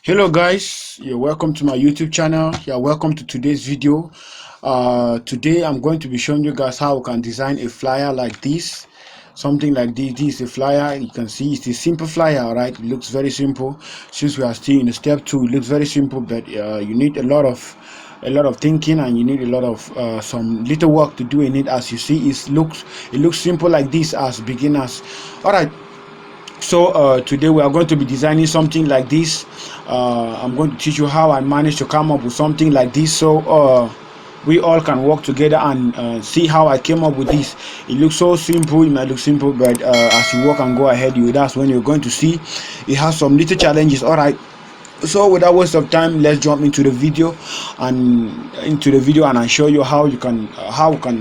Hello guys, you're welcome to my YouTube channel. You're welcome to today's video. Today I'm going to be showing you guys how we can design a flyer like this. Something like this. This is a flyer. You can see it's a simple flyer, right? It looks very simple. Since we are still in step 2, it looks very simple, but you need a lot of thinking, and you need a lot of some little work to do in it. As you see, it looks simple like this as beginners. All right. So today we are going to be designing something like this. I'm going to teach you how I managed to come up with something like this, so we all can work together and see how I came up with this. It looks so simple. It might look simple, but as you work and go ahead, that's when you're going to see it has some little challenges. All right. So without waste of time, let's jump into the video and I show you how you can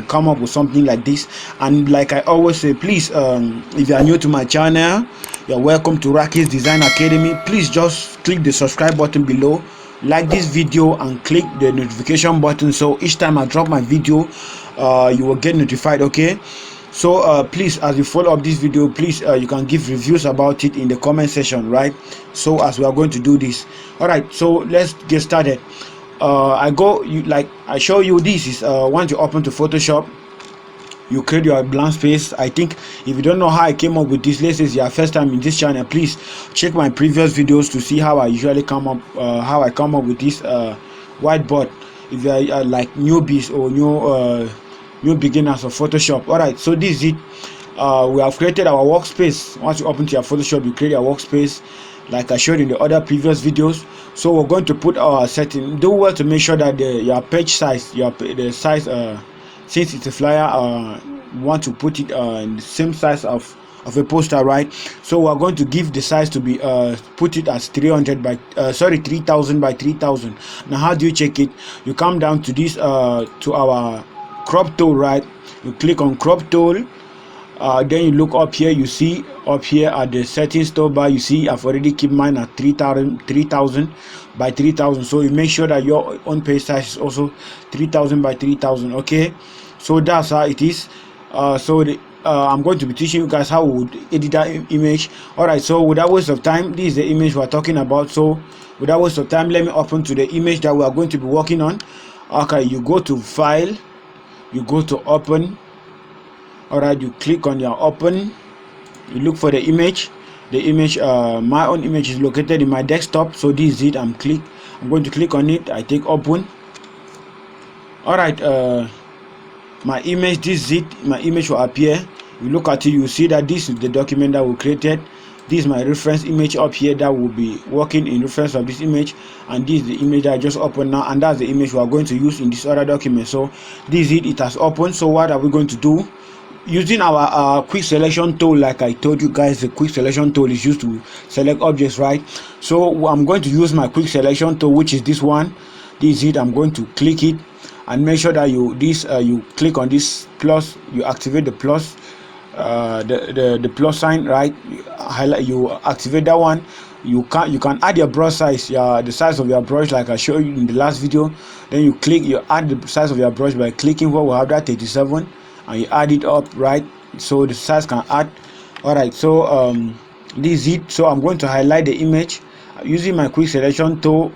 come up with something like this. And like I always say, please, if you are new to my channel, you're welcome to Raki's Design Academy. Please just click the subscribe button below, like this video, and click the notification button, so each time I drop my video you will get notified. Okay, so please, as you follow up this video, please you can give reviews about it in the comment section, right? So as we are going to do this. All right, so let's get started. I show you this is once you open to Photoshop, you create your blank space. I think if you don't know how I came up with this, let's say it's your first time in this channel, please check my previous videos to see how I usually come up with this whiteboard if you are like newbies or new beginners of Photoshop. All right, so this is it. We have created our workspace. Once you open to your Photoshop, you create your workspace like I showed in the other previous videos. So we're going to put our setting. Do well to make sure that your page size, the size, since it's a flyer, want to put it in the same size of a poster, right? So we're going to give the size to be put it as 3000 by 3000. Now how do you check it? You come down to this to our crop tool, right? You click on crop tool. Then you look up here, you see up here at the settings toolbar, you see I've already kept mine at 3000 by 3000. So you make sure that your own page size is also 3000 by 3000. Okay, so that's how it is. I'm going to be teaching you guys how we would edit that image. All right, so without waste of time, this is the image we're talking about. So without waste of time, let me open to the image that we are going to be working on. Okay, you go to file, you go to open. All right, you click on your open, you look for the image. My own image is located in my desktop, so this is it. I'm going to click on it. I take open. All right, my image, this is it. My image will appear. You look at it, you see that this is the document that we created. This is my reference image up here that will be working in reference of this image, and this is the image that I just opened now, and that's the image we are going to use in this other document. So this is it. It has opened. So what are we going to do? Using our quick selection tool, like I told you guys, the quick selection tool is used to select objects, right? So I'm going to use my quick selection tool, which is this one. This is it. I'm going to click it and make sure that you click on this plus, you activate the plus, the plus sign, right? You activate that one. You can add your brush size, the size of your brush, like I showed you in the last video. Then you add the size of your brush by clicking where we have that 37, and you add it up, right? So the size can add. All right, so this is it. So I'm going to highlight the image using my quick selection tool.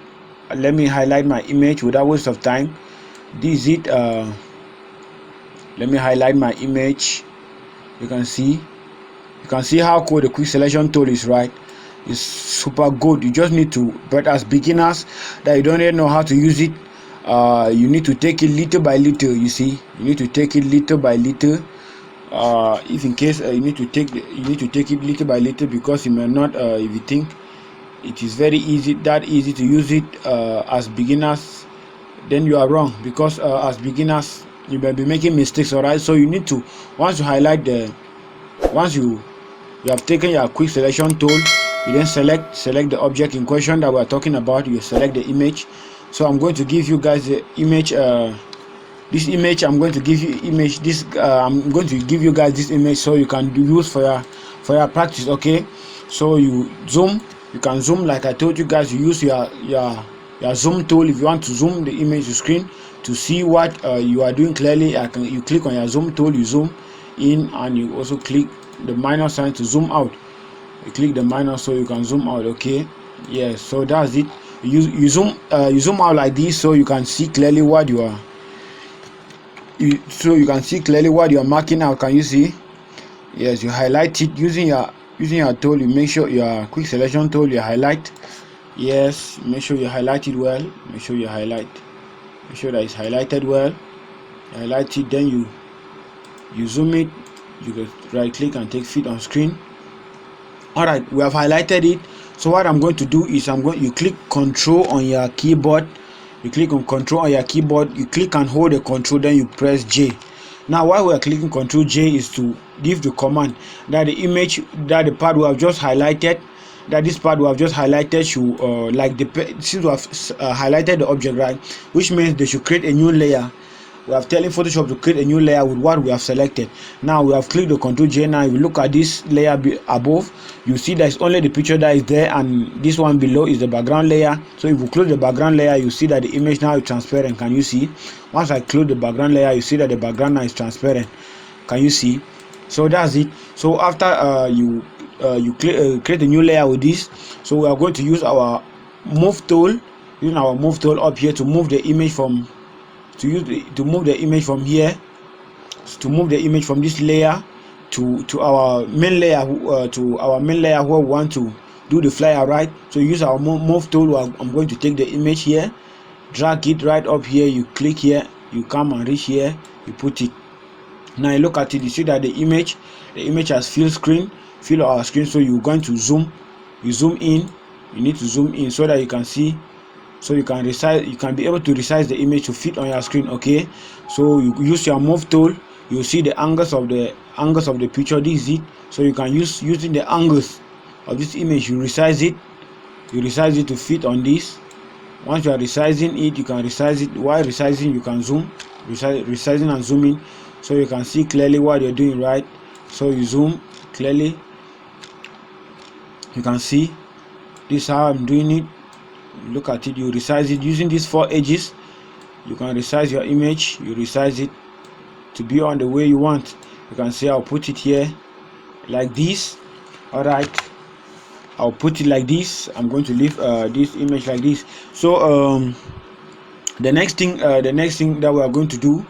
Let me highlight my image without waste of time. This is it. Let me highlight my image. You can see how cool the quick selection tool is, right? It's super good. You just need to, but as beginners that you don't even know how to use it, you need to take it little by little. You see, you need to take it little by little. If in case you need to take it little by little, because you may not, if you think it is very easy to use it as beginners, then you are wrong, because as beginners you may be making mistakes. All right, so you need to, once you have taken your quick selection tool, you then select the object in question that we are talking about. You select the image. So I'm going to give you guys the image. This image, I'm going to give you image. I'm going to give you guys this image so you can use for your practice. Okay, so you can zoom like I told you guys. You use your zoom tool if you want to zoom the image to screen to see what you are doing clearly. You click on your zoom tool, you zoom in, and you also click the minus sign to zoom out. You click the minus so you can zoom out. Okay, Yes, so that's it. You zoom out like this so you can see clearly what you are marking out. Can you see? Yes, you highlight it using your tool. You make sure your quick selection tool, you highlight. Yes, make sure you highlight it well. Make sure you highlight. Make sure that it's highlighted well. Highlight it, then you zoom it. You can right click and take fit on screen. Alright, we have highlighted it. So what I'm going to do is you click Control on your keyboard. You click on Control on your keyboard. You click and hold the Control, then you press J. Now while we are clicking Control J is to give the command that the image, that the part we have just highlighted, that this part we have just highlighted should since we have highlighted the object, right, which means they should create a new layer. We have telling Photoshop to create a new layer with what we have selected. Now we have clicked the Control J. Now if you look at this layer above, you see there's only the picture that is there, and this one below is the background layer. So if you close the background layer, you see that the image now is transparent. Can you see? Once I close the background layer, you see that the background now is transparent. Can you see? So that's it. So after you create a new layer with this, so we are going to use our move tool, using our move tool up here to move the image from to move the image from here, to move the image from this layer to our main layer, where we want to do the flyer, right? So use our move tool. I'm going to take the image here, drag it right up here. You click here, you come and reach here, you put it. Now you look at it, you see that the image has fill our screen. So you're going to zoom in. You need to zoom in so that you can see, so you can be able to resize the image to fit on your screen. Okay, so you use your move tool. You see the angles of the picture. This is it. So you can using the angles of this image, you resize it to fit on this. Once you are resizing it, you can resize it. While resizing, you can resizing and zooming, so you can see clearly what you're doing, right? So you zoom clearly, you can see this is how I'm doing it. Look at it. You resize it using these 4 edges. You can resize your image. You resize it to be on the way you want. You can see I'll put it here like this. All right, I'll put it like this. I'm going to leave this image like this. So the next thing that we are going to do,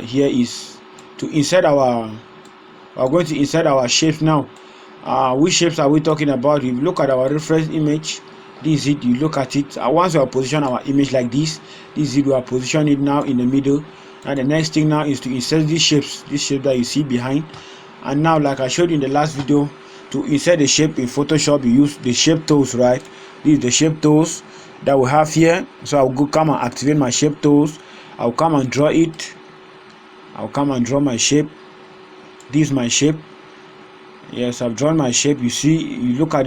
here is to insert our. We are going to insert our shapes now. Which shapes are we talking about? If you look at our reference image, this is it. You look at it. Once we have positioned our image like this is it. We are positioning it now in the middle. And the next thing now is to insert these shapes, this shape that you see behind. And now, like I showed you in the last video, to insert the shape in Photoshop, you use the shape tools, right? This is the shape tools that we have here. So I'll come and activate my shape tools. I'll come and draw it. I'll come and draw my shape. This is my shape. Yes, I've drawn my shape. You see, you look at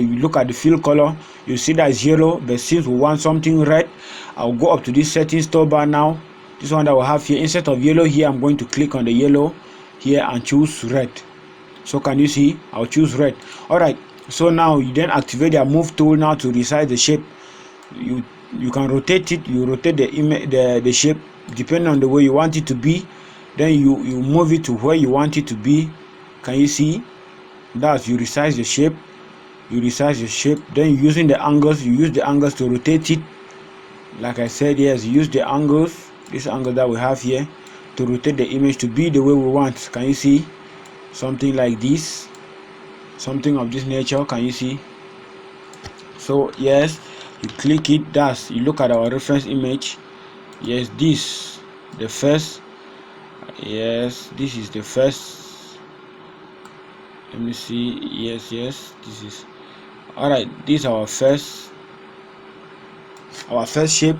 the fill color, you see that it's yellow, but since we want something red, I'll go up to this settings toolbar now. This one that we have here, instead of yellow here, I'm going to click on the yellow here and choose red. So can you see? I'll choose red. All right, so now you then activate your move tool now to resize the shape. You can rotate it. You rotate the shape depending on the way you want it to be. Then you move it to where you want it to be. Can you see? That's you resize the shape. Then using the angles, you use the angles to rotate it. Like I said, yes, you use the angles, this angle that we have here, to rotate the image to be the way we want. Can you see? Something like this, something of this nature. Can you see? So yes, you click it. That's, you look at our reference image. Yes, this the first. Yes, this is the first. Let me see. Yes, this is all right. This is our first shape.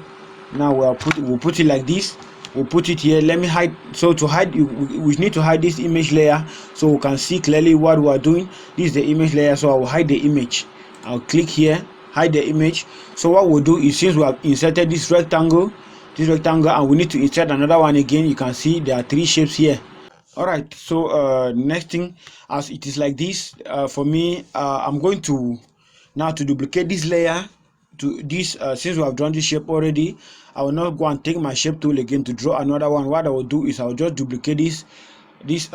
Now we'll put it like this. We'll put it here. Let me hide. So to hide, we need to hide this image layer so we can see clearly what we are doing. This is the image layer, so I will hide the image. I'll click here, hide the image. So what we'll do is, since we have inserted this rectangle, and we need to insert another one again, you can see there are 3 shapes here. All right, so next thing, as it is like this, for me, I'm going to now to duplicate this layer to this. Since we have drawn this shape already, I will not go and take my shape tool again to draw another one. What I will do is I will just duplicate this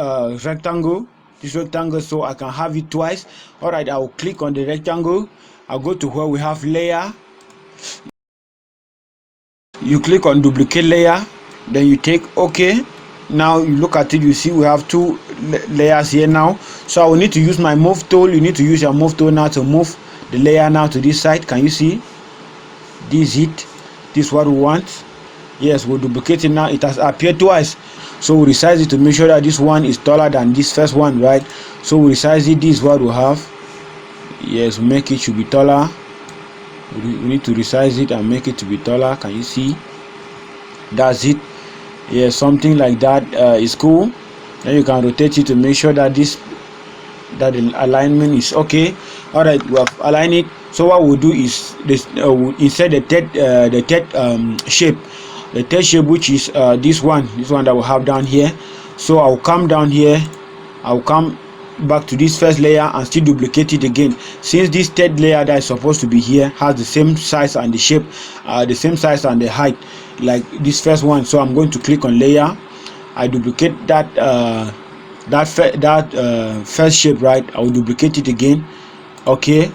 rectangle. this rectangle so I can have it twice. All right, I will click on the rectangle. I'll go to where we have layer. You click on duplicate layer, then you take OK. Now you look at it, you see we have two layers here now. So I will need to use my move tool. You need to use your move tool now to move the layer now to this side. Can you see? This is it. This is what we want. Yes, we'll duplicate it now. It has appeared twice. So we resize it to make sure that this one is taller than this first one, right? So we resize it. This is what we have. Yes, make it should be taller. We need to resize it and make it to be taller. Can you see? That's it. Yes, something like that is cool. Then you can rotate it to make sure that the alignment is okay. All right, we have aligned it. So what we'll do is this: we'll insert the third shape, which is this one that we have down here. So I'll come down here. I'll come back to this first layer and still duplicate it again, since this third layer that is supposed to be here has the same size and the shape, the same size and the height like this first one. So I'm going to click on layer. I duplicate that first shape, right? I will duplicate it again. Okay,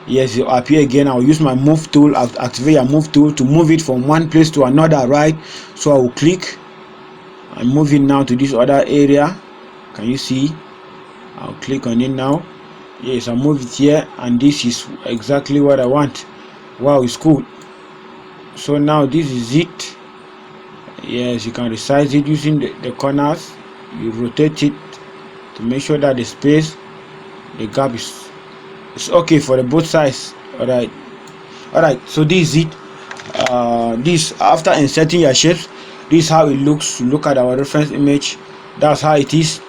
yes, it will appear again. I will use my move tool. I'll activate your move tool to move it from one place to another, right? So I will click and move it now to this other area. Can you see? I'll click on it now. Yes, I'll move it here, and this is exactly what I want. Wow, it's cool. So now this is it. Yes, you can resize it using the corners. You rotate it to make sure that the space, the gap is okay for the both sides. All right, so this is it. This, after inserting your shapes, this is how it looks. Look at our reference image. That's how it is.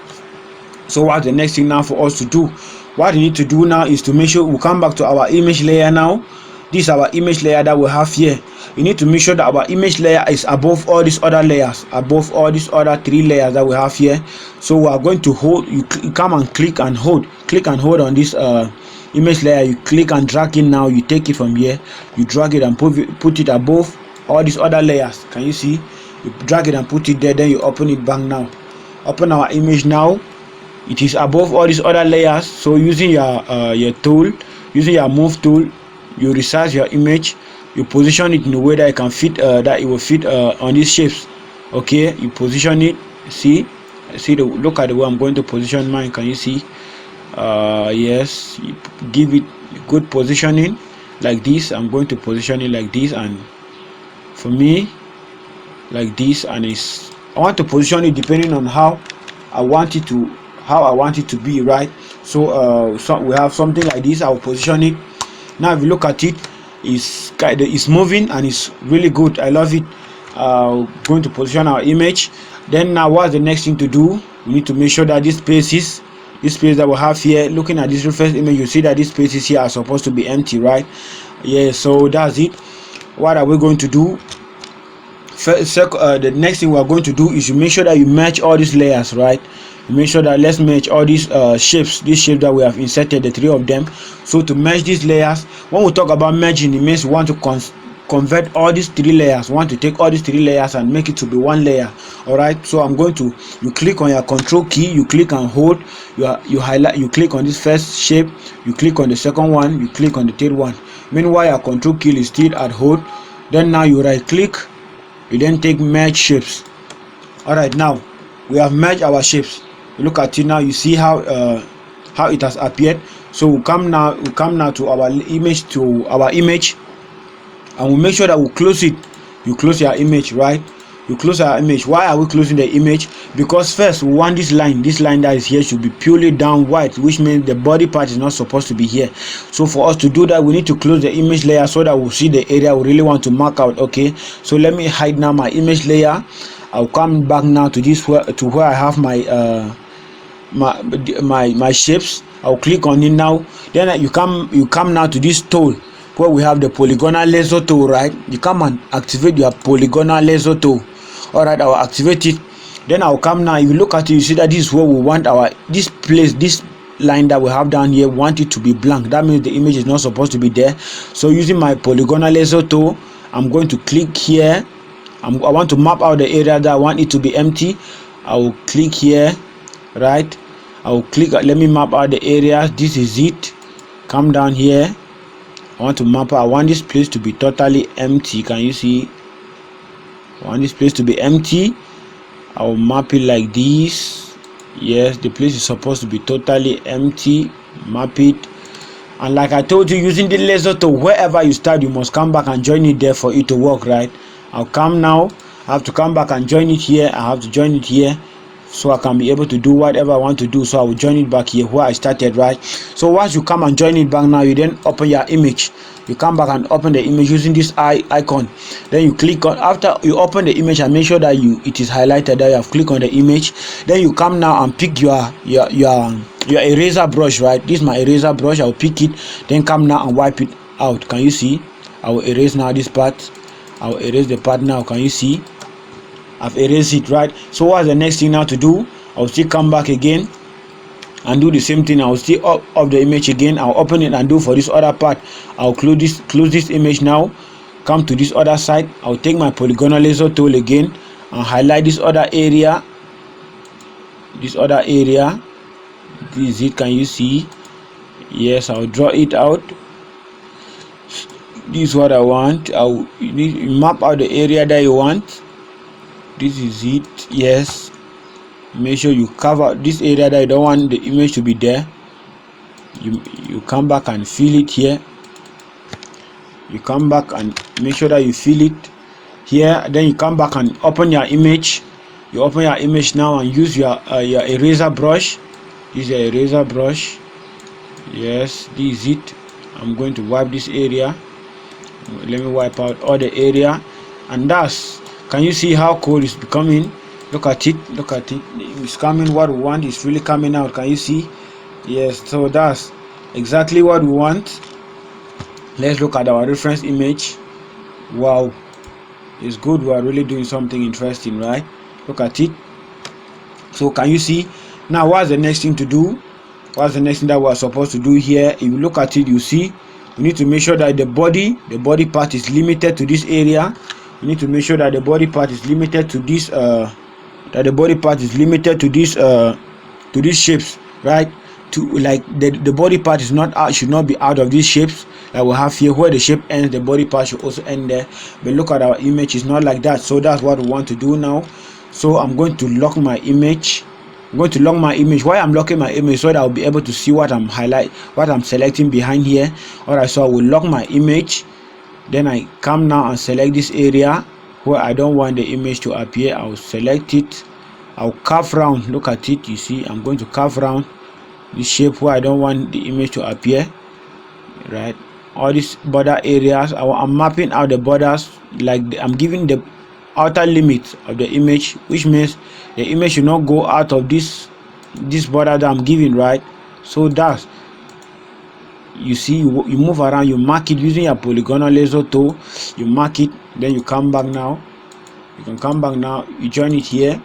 So what's the next thing now for us to do? What we need to do now is to make sure we come back to our image layer now. This is our image layer that we have here. You need to make sure that our image layer is above all these other layers, above all these other three layers that we have here. So we are going to hold. You come and click and hold on this image layer. You click and drag it now. You take it from here, you drag it and put it above all these other layers. Can you see? You drag it and put it there, then you open it back now. Open our image now. It is above all these other layers. So using your tool, using your move tool, you resize your image. You position it in a way that it can fit, that it will fit on these shapes. Okay, you position it. Look at the way I'm going to position mine. Can you see? Yes, you give it good positioning like this. I'm going to position it like this, and for me like this, and I want to position it depending on how I want it to be, right? So we have something like this. I'll position it. Now if you look at it, it's moving and it's really good. I love it. Going to position our image. Then now what's the next thing to do? We need to make sure that this space that we have here, looking at this reference image, you see that these spaces here are supposed to be empty, right? Yeah, so that's it. What are we going to do? The next thing we are going to do is you make sure that you match all these layers, right? Make sure that let's match all these shapes that we have inserted, the three of them. So to merge these layers, when we talk about merging, it means we want to convert all these three layers. We want to take all these three layers and make it to be one layer. All right, so you click on your control key, you click and hold, you highlight, you click on this first shape, you click on the second one, you click on the third one. Meanwhile your control key is still at hold. Then now you right click, you then take merge shapes. All right, now we have merged our shapes. Look at it now. You see how it has appeared. So we come now to our image, and we make sure that we close it. You close your image, right? You close our image. Why are we closing the image? Because first we want this line that is here should be purely down white, which means the body part is not supposed to be here. So for us to do that, we need to close the image layer so that we'll see the area we really want to mark out. Okay, so let me hide now my image layer. I'll come back now to where I have my shapes. I'll click on it now. Then you come now to this tool where we have the polygonal laser tool, right? You come and activate your polygonal laser tool. All right, I'll activate it. Then I'll come now. If you look at it, you see that this is where we want this line that we have down here, want it to be blank. That means the image is not supposed to be there. So using my polygonal laser tool, I'm going to click here. I want to map out the area that I want it to be empty. I will click here, right? I'll click, let me map out the areas. This is it. Come down here. I want to map out. I want this place to be totally empty. Can you see? I want this place to be empty. I'll map it like this. Yes, the place is supposed to be totally empty. Map it. And like I told you, using the laser tool, wherever you start, you must come back and join it there for it to work, right? I'll come now. I have to come back and join it here. I have to join it here, so I can be able to do whatever I want to do. So I will join it back here where I started, right? So once you come and join it back now, you then open your image. You come back and open the image using this icon. Then you click on, after you open the image and make sure that it is highlighted, that you have clicked on the image. Then you come now and pick your eraser brush, right? This is my eraser brush. I'll pick it, then come now and wipe it out. Can you see? I will erase now this part. I will erase the part now. Can you see? I've erased it, right? So what's the next thing now to do? I'll still come back again and do the same thing. I'll still up the image again. I'll open it and do for this other part. I'll close this image now. Come to this other side. I'll take my polygonal laser tool again and highlight this other area. This other area. This is it. Can you see? Yes, I'll draw it out. This is what I want. You need to map out the area that you want. This is it. Yes, make sure you cover this area that you don't want the image to be there. You come back and fill it here. You come back and make sure that you fill it here. Then you come back and open your image. You open your image now and use your eraser brush. This is your eraser brush. Yes, this is it. I'm going to wipe this area. Let me wipe out all the area, and that's, can you see how cool it's becoming? Look at it, look at it. It's coming. What we want is really coming out. Can you see? Yes, so that's exactly what we want. Let's look at our reference image. Wow, it's good. We are really doing something interesting, right? Look at it. So can you see? Now what's the next thing to do? What's the next thing that we are supposed to do here? If you look at it, you see we need to make sure that the body part is limited to this area. You need to make sure that the body part is limited to this to these shapes, right? To like the body part is not out, should not be out of these shapes that we have here. Where the shape ends, the body part should also end there. But look at our image, it's not like that. So that's what we want to do now. So I'm going to lock my image. I'm going to lock my image. Why I'm locking my image? So that I'll be able to see what I'm selecting behind here. Alright, so I will lock my image. Then I come now and select this area where I don't want the image to appear. I'll select it. I'll curve round. Look at it. You see, I'm going to curve round this shape where I don't want the image to appear, right? All these border areas, I'm mapping out the borders. Like I'm giving the outer limit of the image, which means the image should not go out of this border that I'm giving, right? So that's, you see, you move around, you mark it using your polygonal laser tool. You mark it, then you come back now. You can come back now. You join it here.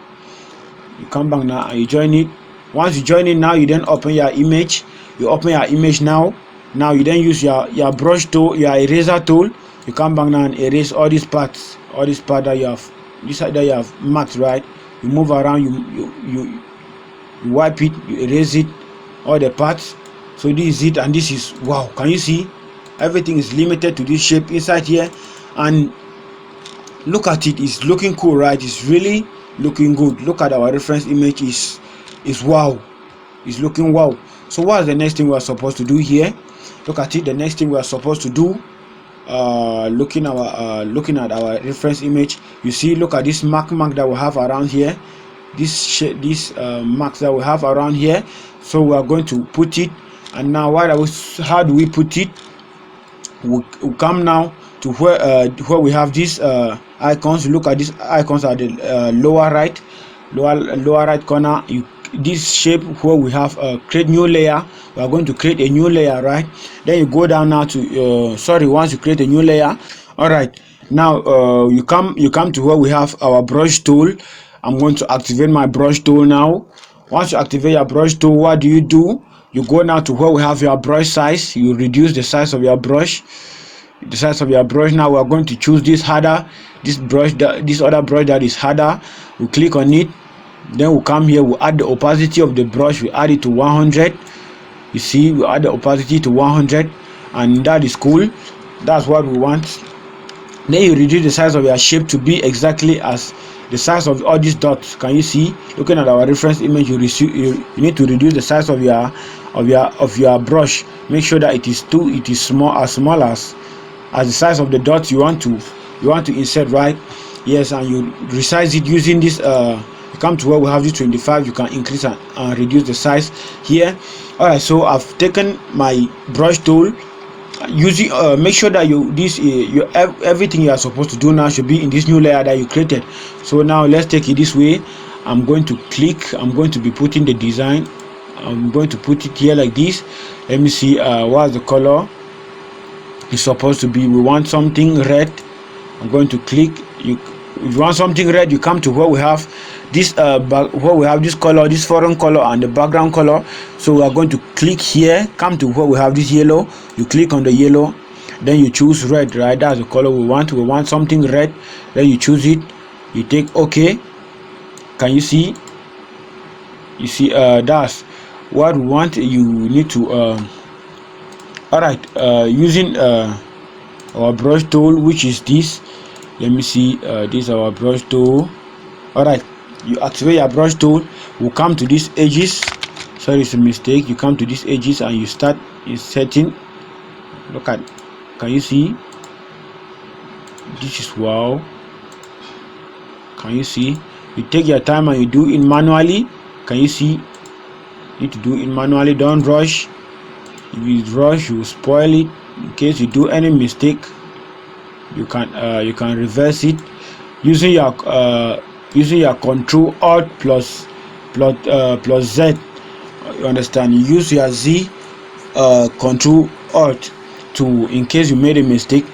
You come back now and you join it. Once you join it now, you then open your image. You open your image now. Now you then use your brush tool, your eraser tool. You come back now and erase all these parts, that you have, this side that you have marked, right? You move around, you wipe it, you erase it, all the parts. So this is it, and this is, wow, can you see? Everything is limited to this shape inside here, and look at it. It's looking cool, right? It's really looking good. Look at our reference image. Is wow. It's looking wow. So what's the next thing we are supposed to do here? Look at it. The next thing we are supposed to do, looking at our reference image, you see, look at this mark that we have around here, this marks that we have around here. So we are going to put it. And now how do we put it? We come now to where we have these icons. Look at these icons at the lower right corner. This shape where we have create new layer. We are going to create a new layer, right? Then you go down now to once you create a new layer, all right, now you come to where we have our brush tool. I'm going to activate my brush tool now. Once you activate your brush tool, what do? You go now to where we have your brush size. You reduce the size of your brush. Now we are going to choose this harder, this other brush that is harder. We click on it. Then we'll come here, we'll add the opacity of the brush, we add it to 100. You see, we add the opacity to 100, and that is cool. That's what we want. Then you reduce the size of your shape to be exactly as the size of all these dots. Can you see? Looking at our reference image, you need to reduce the size of your brush. Make sure that it is small as the size of the dots you want to insert, right? Yes, and you resize it using this. You come to where we have this 25. You can increase and reduce the size here. All right, so I've taken my brush tool. Using make sure that everything you are supposed to do now should be in this new layer that you created. So now let's take it this way. I'm going to click. I'm going to be putting the design. I'm going to put it here like this. Let me see what's the color is supposed to be. We want something red. I'm going to click. If you want something red, you come to where we have this this color, this foreign color, and the background color. So we are going to click here, come to where we have this yellow. You click on the yellow, then you choose red, right? That's the color we want. We want something red. Then you choose it. You take OK. Can you see? You see, that's what we want. You need to all right, using our brush tool, which is this. Let me see, this is our brush tool. All right, you activate your brush tool. We'll come to these edges. Sorry, it's a mistake. You come to these edges and you start inserting. Look at, can you see? This is wow. Can you see? You take your time and you do it manually. Can you see? You need to do it manually. Don't rush. If you rush, you will spoil it. In case you do any mistake, you can reverse it using your Control Alt plus Z. You understand? You use your Z Control Alt to, in case you made a mistake.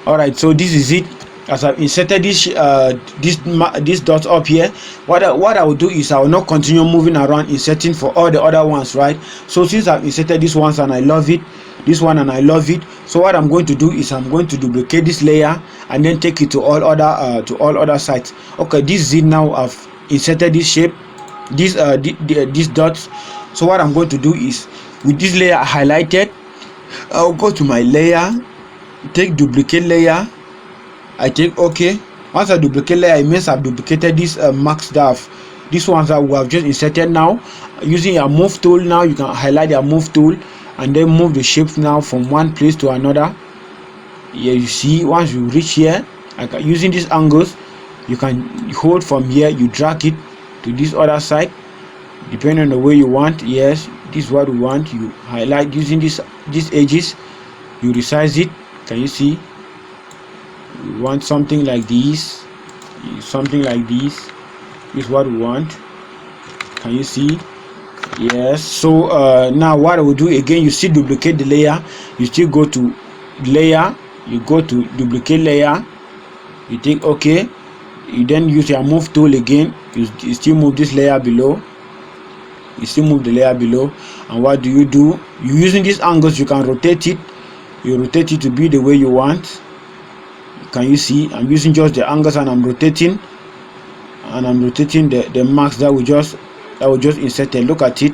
All right, so this is it. As I've inserted this dots up here, what I will do is I will not continue moving around inserting for all the other ones, right? So since I've inserted this ones and I love it, this one and I love it, so what I'm going to do is I'm going to duplicate this layer and then take it to all other sites. Okay, this is it. Now I've inserted this shape, these dots. So what I'm going to do is, with this layer highlighted, I'll go to my layer, take duplicate layer, I take OK. Once I duplicate layer, it means I've duplicated these marks these ones that we have just inserted. Now using your move tool, now you can highlight your move tool and then move the shapes now from one place to another. Here you see, once you reach here, using these angles, you can hold from here, you drag it to this other side depending on the way you want. Yes, this is what we want. You highlight using these edges, you resize it. Can you see? We want something like this, something like this. This is what we want. Can you see? Yes. So now what I will do again, you still duplicate the layer, you still go to layer, you go to duplicate layer, you take OK, you then use your move tool again, you still move this layer below, you still move the layer below. And what do? You using these angles, you can rotate it, you rotate it to be the way you want. Can you see? I'm using just the angles and I'm rotating the marks that we just inserted. Look at it.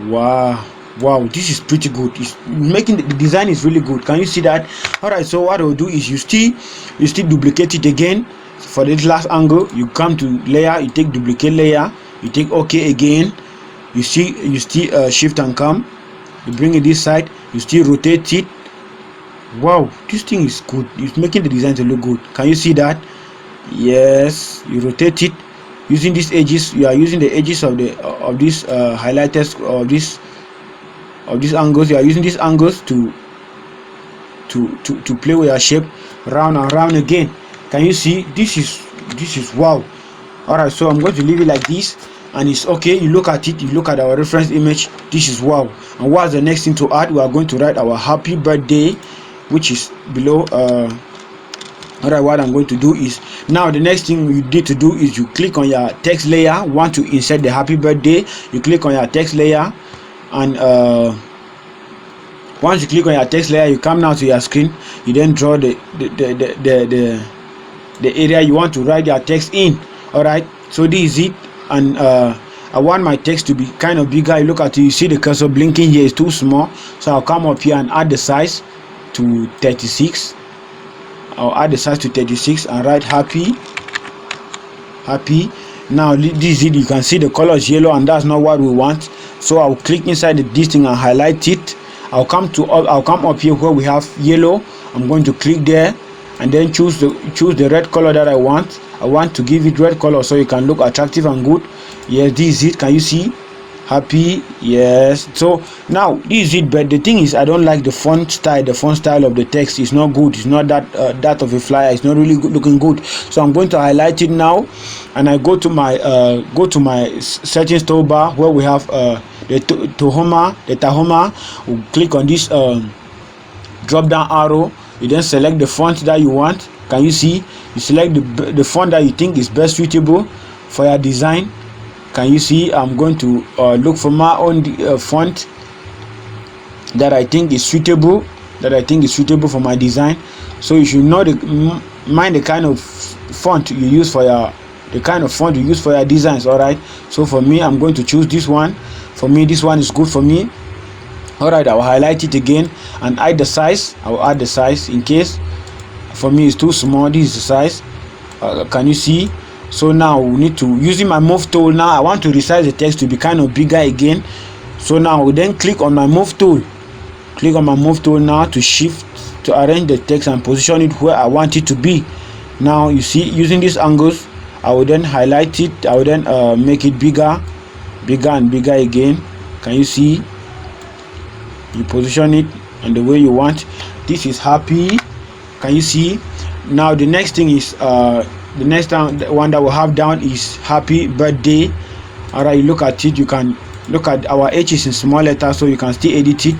Wow, this is pretty good. It's making the design is really good. Can you see that? All right, so what I'll do is you still duplicate it again. For this last angle, you come to layer, you take duplicate layer, you take OK again, you still shift and come, you bring it this side, you still rotate it. Wow, this thing is good. It's making the design to look good. Can you see that? Yes, you rotate it using these edges. You are using the edges of these highlighters of these angles. You are using these angles to play with your shape round and round again. Can you see? This is wow. All right, so I'm going to leave it like this, and it's okay. You look at it, you look at our reference image. This is wow. And what's the next thing to add? We are going to write our happy birthday, which is below. All right, what I'm going to do is, now the next thing you need to do is you click on your text layer. Want to insert the happy birthday, you click on your text layer, and once you click on your text layer, you come now to your screen, you then draw the area you want to write your text in. All right, so this is it. and I want my text to be kind of bigger. You look at it, you see the cursor blinking here is too small, so I'll come up here and add the size to 36. I'll add the size to 36 and write happy. Now this, you can see the color is yellow, and that's not what we want, so I'll click inside this thing and highlight it. I'll come up here where we have yellow. I'm going to click there and then choose the red color that I want. I want to give it red color so it can look attractive and good. Yes, this is it. Can you see? Happy. Yes. So now this is it, but the thing is, I don't like the font style. The font style of the text is not good. It's not that of a flyer. It's not really good, looking good. So I'm going to highlight it now, and I go to my settings toolbar where we have the Tahoma. We'll click on this drop down arrow. You then select the font that you want. Can you see? You select the font that you think is best suitable for your design. Can you see? I'm going to look for my own font that I think is suitable for my design. So you should know mind the kind of font you use for your designs. All right, so for me, I'm going to choose this one. For me, this one is good for me. All right, I will highlight it again and add the size. I will add the size in case for me it's too small. This is the size. Can you see? So now we need to, using my move tool, now I want to resize the text to be kind of bigger again. So now we then click on my move tool. Click on my move tool now to shift, to arrange the text and position it where I want it to be. Now you see, using these angles, I will then highlight it. I will then make it bigger and bigger again. Can you see? You position it and the way you want. This is happy. Can you see? Now the next thing is the next one that we have down is happy birthday. All right, you look at it. You can look at our H is in small letters, so you can still edit it.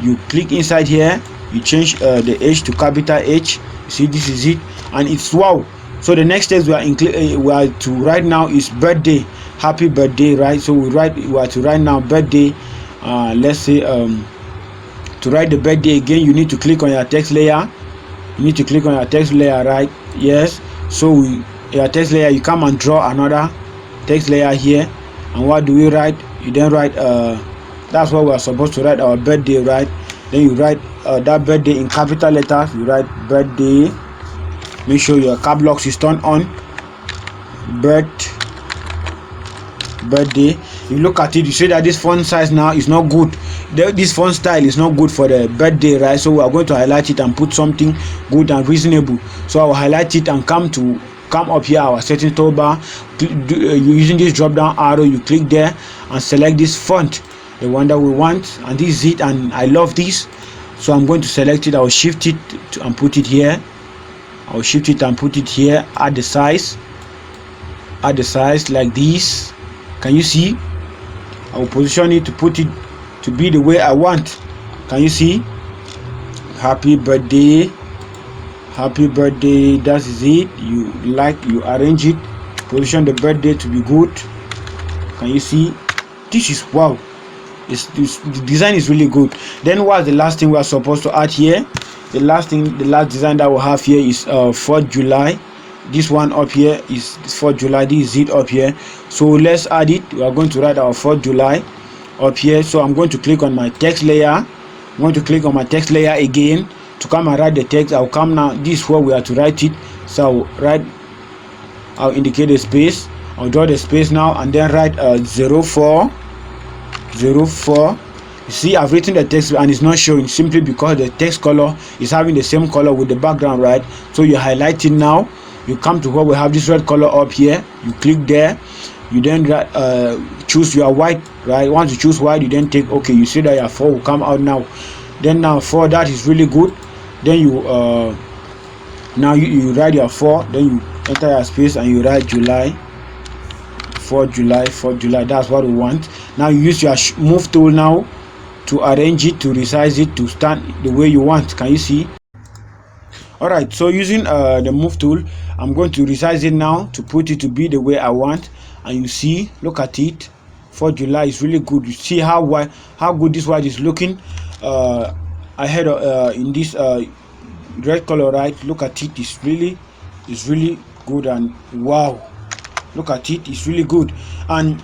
You click inside here. You change the H to capital H. You see, this is it, and it's wow. So the next text we are to write now is birthday. Happy birthday, right? So we are to write now birthday. Let's say to write the birthday again, you need to click on your text layer. Right? Yes. So your text layer, you come and draw another text layer here, and what do we write? You then write that's what we are supposed to write, our birthday, right? Then you write that birthday in capital letters. You write birthday. Make sure your cap locks is turned on. Birthday. You look at it, you see that this font size now is not good. This font style is not good for the birthday, right? So we are going to highlight it and put something good and reasonable. So I will highlight it and come up here, our settings toolbar. Using this drop down arrow, you click there and select this font, the one that we want, and this is it. And I love this, so I'm going to select it. I will shift it and put it here. Add the size like this. Can you see? I will position it to put it to be the way I want. Can you see? Happy birthday. That is it. You arrange it, position the birthday to be good. Can you see? This is wow. The design is really good. Then what's the last thing we are supposed to add here? The last design that we have here is 4th July. This one up here is 4th July. This is it up here. So let's add it. We are going to write our 4th July up here. So I'm going to click on my text layer. I'm going to click on my text layer again to come and write the text. I'll come now. This is where we are to write it. So I'll indicate the space. I'll draw the space now and then write 04. You see, I've written the text and it's not showing simply because the text color is having the same color with the background, right? So you highlight it now. You come to where we have this red color up here. You click there. You then choose your white, right? Once you choose white, you then take okay. You see that your 4 will come out now. Then now 4, that is really good. Then you now you write your 4. Then you enter your space and you write July. 4th July. That's what we want. Now you use your move tool now to arrange it, to resize it, to stand the way you want. Can you see? All right, so using the move tool, I'm going to resize it now to put it to be the way I want. And you see, look at it. 4th July is really good. You see how good this white is looking ahead in this red color, right? Look at it. It's really good, and wow, Look at it, it's really good. And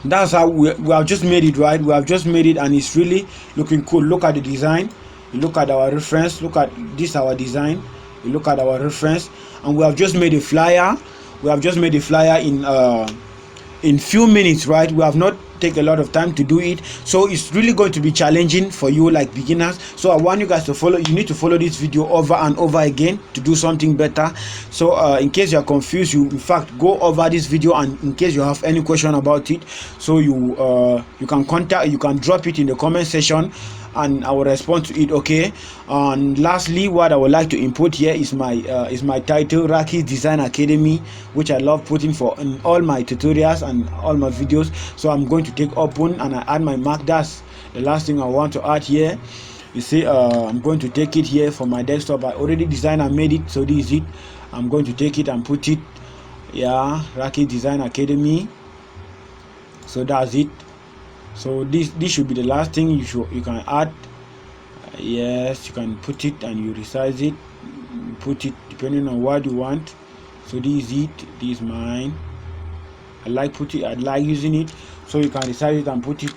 that's how we have just made it, right? We have just made it, and it's really looking cool. Look at the design, you look at our reference, look at this, our design, you look at our reference, and we have just made a flyer. We have just made a flyer in few minutes, right? We have not take a lot of time to do it, so it's really going to be challenging for you like beginners. So I want you guys to follow, you need to follow this video over and over again to do something better. So in case you're confused, you in fact go over this video, and in case you have any question about it, so you can drop it in the comment section and I will respond to it, okay? And lastly, what I would like to input here is my title, Raki Design Academy, which I love putting for in all my tutorials and all my videos. So I'm going to take open and I add my mark. That's the last thing I want to add here. You see, I'm going to take it here for my desktop. I already designed and made it, so this is it. I'm going to take it and put it, yeah, Raki Design Academy. So that's it. So this should be the last thing you can add. Yes, you can put it and you resize it, put it depending on what you want. So this is it, this is mine. I like using it, so you can resize it and put it.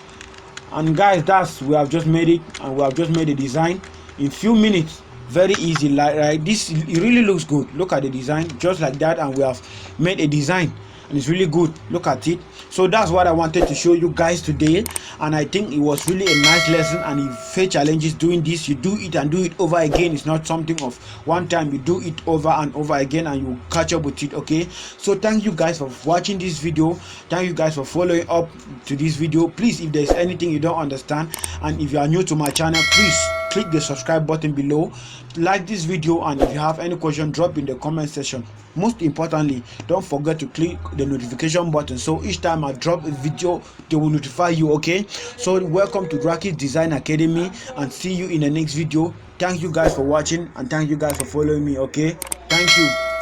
And guys, we have just made it, and we have just made a design in few minutes. Very easy, like right? This, it really looks good. Look at the design, just like that, and we have made a design, and it's really good. Look at it. So that's what I wanted to show you guys today, and I think it was really a nice lesson. And if you face challenges doing this, you do it and do it over again. It's not something of one time, you do it over and over again and you catch up with it, okay? So thank you guys for watching this video. Thank you guys for following up to this video. Please, if there's anything you don't understand, and if you are new to my channel, please click the subscribe button below, like this video, and if you have any question, drop in the comment section. Most importantly, don't forget to click the notification button, so each time I drop a video they will notify you, okay? So welcome to Raki Design Academy, and see you in the next video. Thank you guys for watching, and thank you guys for following me, okay? Thank you.